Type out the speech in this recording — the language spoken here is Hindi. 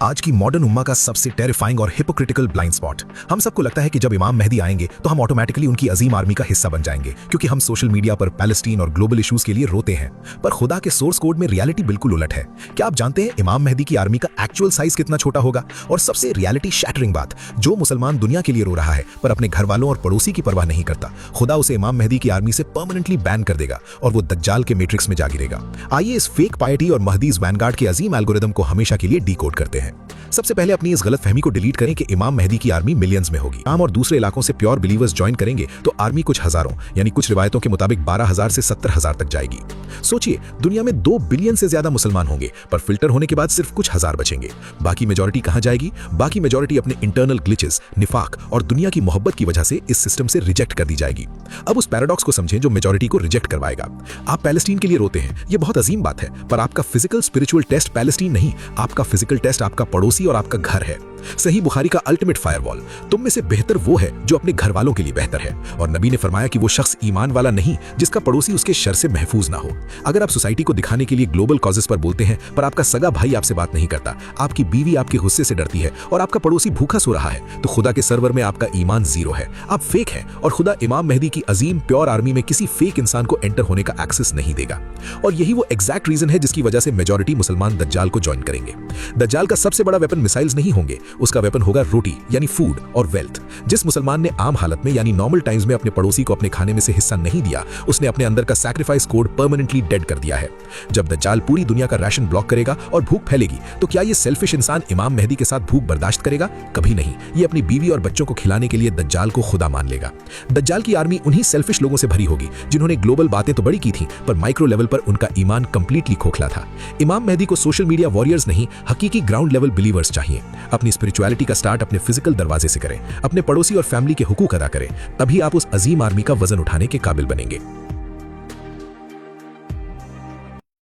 आज की मॉडर्न उम्मा का सबसे टेरिफाइंग और हिपोक्रिटिकल ब्लाइंड स्पॉट। हम सबको लगता है कि जब इमाम मेहदी आएंगे तो हम ऑटोमेटिकली उनकी अजीम आर्मी का हिस्सा बन जाएंगे, क्योंकि हम सोशल मीडिया पर पैलेस्टीन और ग्लोबल इश्यूज के लिए रोते हैं। पर खुदा के सोर्स कोड में रियलिटी बिल्कुल उलट है। क्या आप जानते हैं इमाम मेहदी की आर्मी का एक्चुअल साइज कितना छोटा होगा? और सबसे रियलिटी शैटरिंग बात, जो मुसलमान दुनिया के लिए रो रहा है पर अपने घर वालों और पड़ोसी की परवाह नहीं करता, खुदा उसे इमाम मेहदी की आर्मी से परमानेंटली बैन कर देगा और वो दज्जाल के मैट्रिक्स में जा गिरेगा। आइए इस फेक पायटी और महदीज वैनगार्ड के अजीम एल्गोरिदम को हमेशा के लिए डीकोड करते हैं। सबसे पहले अपनी इस गलतफहमी को डिलीट करें कि इमाम मेहदी की आर्मी मिलियंस में होगी। शाम और दूसरे इलाकों से प्योर बिलीवर्स ज्वाइन करेंगे तो आर्मी कुछ हजारों यानी कुछ रिवायतों के मुताबिक 12,000 से 70,000 तक जाएगी। सोचिए, दुनिया में 2 बिलियन से ज्यादा मुसलमान होंगे पर फिल्टर होने के बाद सिर्फ कुछ हजार बचेंगे। बाकी मेजॉरिटी कहां जाएगी? बाकी मेजॉरिटी अपने इंटरनल ग्लिचेस, निफाक और दुनिया की मोहब्बत की वजह से इस सिस्टम से रिजेक्ट कर दी जाएगी। अब उस पैराडॉक्स को समझें जो मेजॉरिटी को रिजेक्ट करवाएगा। आप पैलेस्टीन के लिए रोते हैं, ये बहुत अजीम बात है, पर आपका फिजिकल स्पिरिचुअल टेस्ट पैलेस्टीन नहीं, आपका फिजिकल टेस्ट आपका पड़ोसी और आपका घर है। सही बुखारी का अल्टीमेट फायरवॉल, तुम में से बेहतर वो है जो अपने घर वालों के लिए बेहतर है। और नबी ने फरमाया कि वो शख्स ईमान वाला नहीं जिसका पड़ोसी उसके शर से महफूज ना हो। अगर आप सोसाइटी को दिखाने के लिए ग्लोबल कॉजेस पर बोलते हैं पर आपका सगा भाई आपसे बात नहीं करता, आपकी बीवी आपके गुस्से से डरती है और आपका पड़ोसी भूखा सो रहा है, तो खुदा के सर्वर में आपका ईमान जीरो है। आप फेक हैं और खुदा इमाम मेहदी की अजीम प्योर आर्मी में किसी फेक इंसान को एंटर होने का एक्सेस नहीं देगा। और यही वो एग्जैक्ट रीजन है जिसकी वजह से मेजॉरिटी मुसलमान दज्जाल को ज्वाइन करेंगे। दज्जाल का सबसे बड़ा वेपन मिसाइल्स नहीं होंगे, उसका वेपन होगा रोटी यानी फूड और वेल्थ। जिस मुसलमान ने आम हालत में यानी नॉर्मल टाइम्स में अपने पड़ोसी को अपने खाने में से हिस्सा नहीं दिया, उसने अपने अंदर का सैक्रिफाइस कोड परमानेंटली डेड कर दिया है। जब दज्जाल पूरी दुनिया का राशन ब्लॉक करेगा और भूख फैलेगी, तो क्या ये सेल्फिश इंसान इमाम मेहदी के साथ भूख बर्दाश्त करेगा? कभी नहीं। ये अपनी बीवी और बच्चों को खिलाने के लिए दज्जाल को खुदा मान लेगा। दज्जाल की आर्मी उन्हीं सेल्फिश लोगों से भरी होगी जिन्होंने ग्लोबल बातें तो बड़ी की थी पर माइक्रो लेवल पर उनका ईमान कंप्लीटली खोखला था। इमाम मेहदी को सोशल मीडिया वॉरियर्स नहीं, हकीकी ग्राउंड लेवल बिलीवर्स चाहिए। अपनी स्पिरिचुअलिटी का स्टार्ट अपने फिजिकल दरवाजे से करें, अपने पड़ोसी और फैमिली के हुकूक अदा करें, तभी आप उस अजीम आर्मी का वजन उठाने के काबिल बनेंगे।